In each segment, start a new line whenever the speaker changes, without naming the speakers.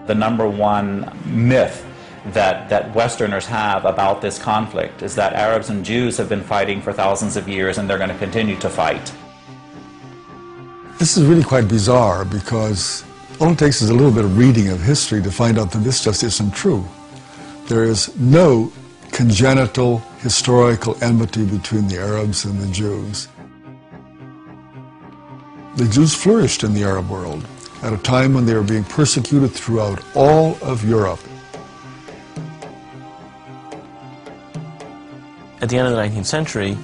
The number one myth that Westerners have about this conflict is that Arabs and Jews have been fighting for thousands of years and they're going to continue to fight.
This is really quite bizarre because all it takes is a little bit of reading of history to find out that this just isn't true. There is no congenital historical enmity between the Arabs and the Jews. The Jews flourished in the Arab world at a time when they were being persecuted throughout all of Europe.
At the end of the 19th century,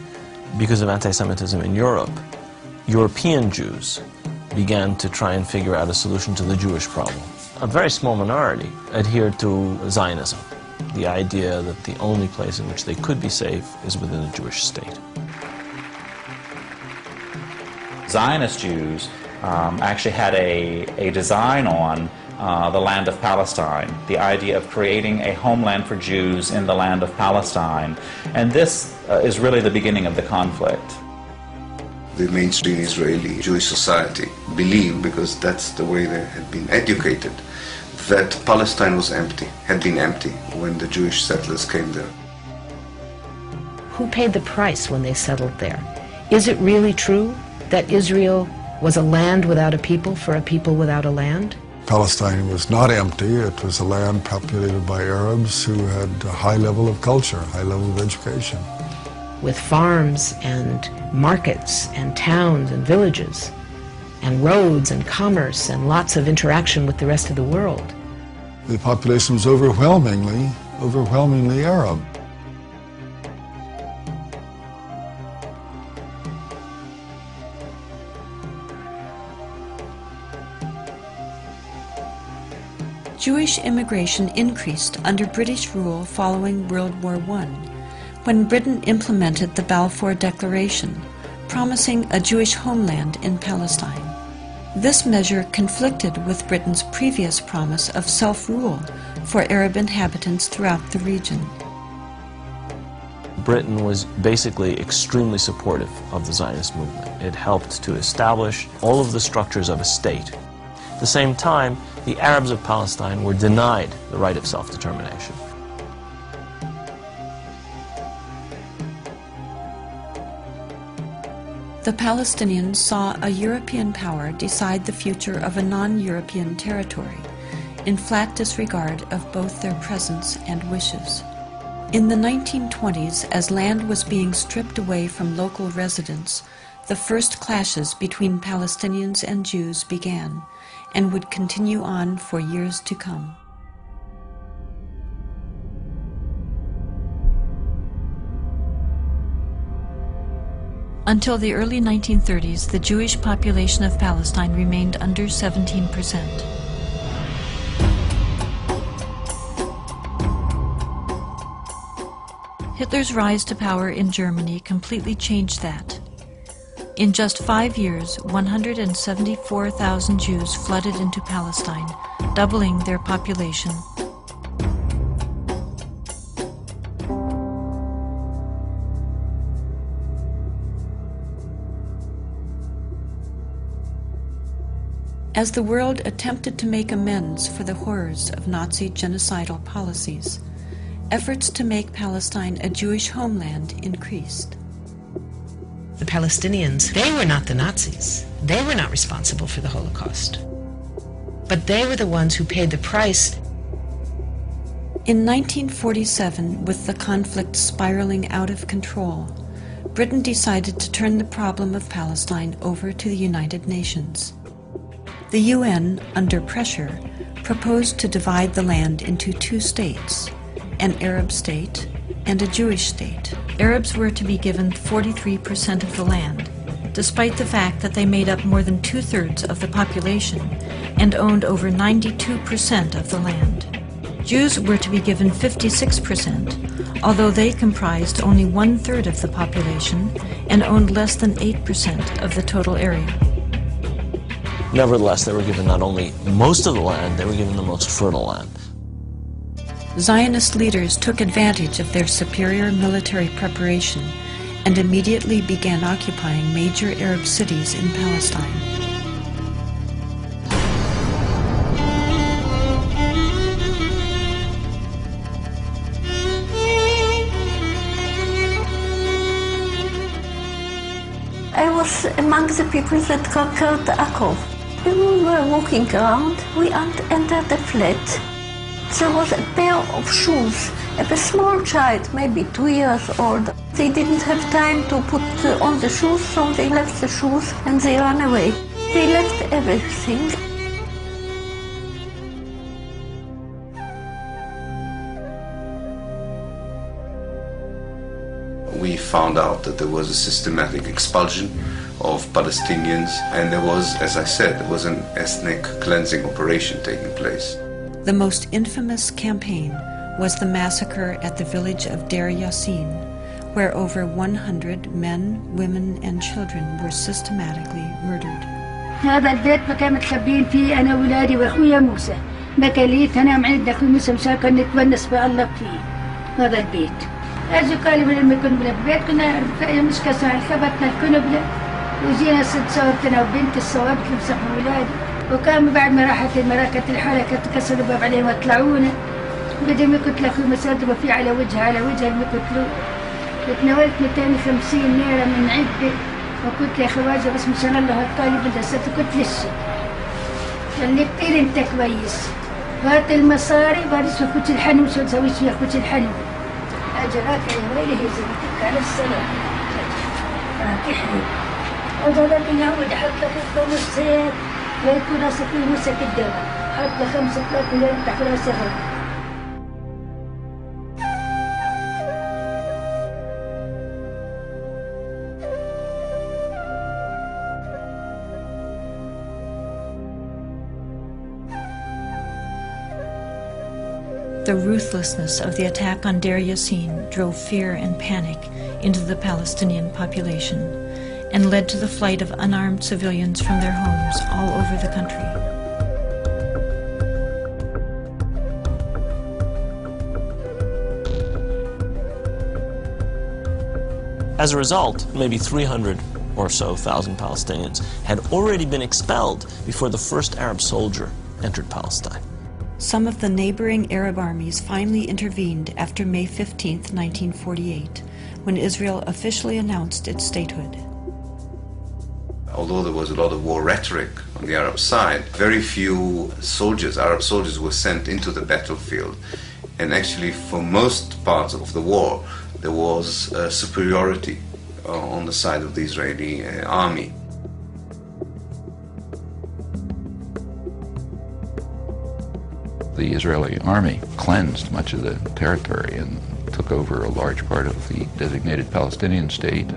because of anti-Semitism in Europe, European Jews began to try and figure out a solution to the Jewish problem. A very small minority adhered to Zionism, the idea that the only place in which they could be safe is within a Jewish state.
Zionist Jews actually had a design on the land of Palestine, the idea of creating a homeland for Jews in the land of Palestine. And this is really the beginning of the conflict.
The mainstream Israeli Jewish society believed, because that's the way they had been educated, that Palestine was empty, had been empty when the Jewish settlers came there.
Who paid the price when they settled there? Is it really true that Israel was a land without a people for a people without a land?
Palestine was not empty. It was a land populated by Arabs who had a high level of culture, high level of education.
With farms and markets and towns and villages and roads and commerce and lots of interaction with the rest of the world.
The population was overwhelmingly Arab.
Jewish immigration increased under British rule following World War I, when Britain implemented the Balfour Declaration, promising a Jewish homeland in Palestine. This measure conflicted with Britain's previous promise of self-rule for Arab inhabitants throughout the region.
Britain was basically extremely supportive of the Zionist movement. It helped to establish all of the structures of a state. At the same time, the Arabs of Palestine were denied the right of self-determination.
The Palestinians saw a European power decide the future of a non-European territory, in flat disregard of both their presence and wishes. In the 1920s, as land was being stripped away from local residents, the first clashes between Palestinians and Jews began, and would continue on for years to come. Until the early 1930s, the Jewish population of Palestine remained under 17%. Hitler's rise to power in Germany completely changed that. In just 5 years, 174,000 Jews flooded into Palestine, doubling their population. As the world attempted to make amends for the horrors of Nazi genocidal policies, efforts to make Palestine a Jewish homeland increased.
The Palestinians, they were not the Nazis. They were not responsible for the Holocaust. But they were the ones who paid the price.
In 1947, with the conflict spiraling out of control, Britain decided to turn the problem of Palestine over to the United Nations. The UN, under pressure, proposed to divide the land into 2 states, an Arab state and a Jewish state. Arabs were to be given 43% of the land, despite the fact that they made up more than 2/3 of the population and owned over 92% of the land. Jews were to be given 56%, although they comprised only 1/3 of the population and owned less than 8% of the total area.
Nevertheless, they were given not only most of the land, they were given the most fertile land.
Zionist leaders took advantage of their superior military preparation and immediately began occupying major Arab cities in Palestine. among the people that conquered Akko. When we were walking around, we entered the flat. There was a pair of shoes of a small child, maybe 2 years old. They didn't have time to put on the shoes, so they left the shoes and they ran away. They left everything.
We found out that there was a systematic expulsion of Palestinians, and there was, as I said, there was an ethnic cleansing operation taking place.
The most infamous campaign was the massacre at the village of Deir Yassin, where over 100 men, women, and children were systematically murdered.
هذا البيت ما كان متخبين فيه أنا وولادي وأخويا موسى. بكاليت أنا معند أخوي موسى مشان نتونس بالله فيه هذا البيت. أجي قالوا لما كنا بالبيت كنا مش كسر خبطنا الكنبلة وجينا ست صورتنا وبنت الصوابت اللي مسحوا ولادي. وكان بعد ما راحت المراكز الحالة كانت كسروا الباب عليهم وطلعونا. بدهم يقتلوا أخوي موسى ضربوا فيه على وجهه يقتلوه. تناولت 250 ليرة من عدة. وقلت يا خواجه بس مشان الله الطالب الدراسات قلت للشي قال لي كتير انت كويس وهات المصاري بارس وكوت الحنو شو تسوي فيها كوت الحنو اجراك يا ويلي هي زبطتك على السلام راكحني وضلت يعود حط لك الخمس سير لا يكون راسك في موسى كدام حط لك 5 3 ليرة تحت راسك.
The ruthlessness of the attack on Deir Yassin drove fear and panic into the Palestinian population and led to the flight of unarmed civilians from their homes all over the country.
As a result, maybe 300 or so thousand Palestinians had already been expelled before the first Arab soldier entered Palestine.
Some of the neighboring Arab armies finally intervened after May 15, 1948, when Israel officially announced its statehood.
Although there was a lot of war rhetoric on the Arab side, very few soldiers, Arab soldiers, were sent into the battlefield. And actually, for most parts of the war, there was superiority on the side of the Israeli army.
The Israeli army cleansed much of the territory and took over a large part of the designated Palestinian state.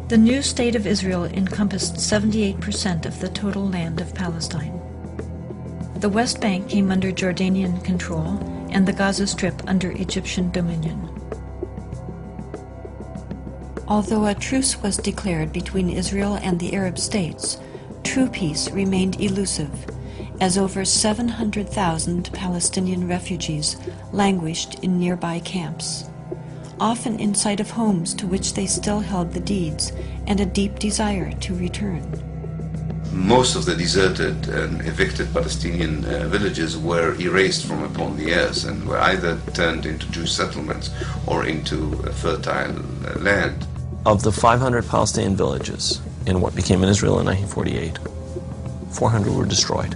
The new state of Israel encompassed 78% of the total land of Palestine. The West Bank came under Jordanian control and the Gaza Strip under Egyptian dominion. Although a truce was declared between Israel and the Arab states, true peace remained elusive, as over 700,000 Palestinian refugees languished in nearby camps, often in sight of homes to which they still held the deeds and a deep desire to return.
Most of the deserted and evicted Palestinian villages were erased from upon the earth and were either turned into Jewish settlements or into fertile land.
Of the 500 Palestinian villages in what became Israel in 1948, 400 were destroyed.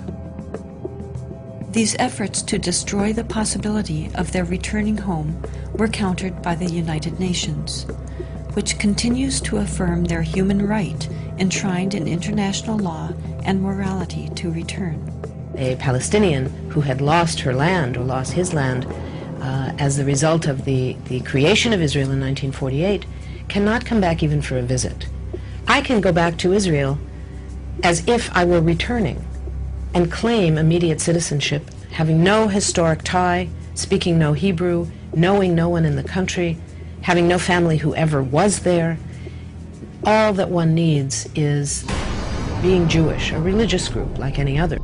These efforts to destroy the possibility of their returning home were countered by the United Nations, which continues to affirm their human right enshrined in international law and morality to return.
A Palestinian who had lost her land or lost his land as the result of the creation of Israel in 1948 cannot come back even for a visit. I can go back to Israel as if I were returning and claim immediate citizenship, having no historic tie, speaking no Hebrew, knowing no one in the country, having no family who ever was there. All that one needs is being Jewish, a religious group like any other.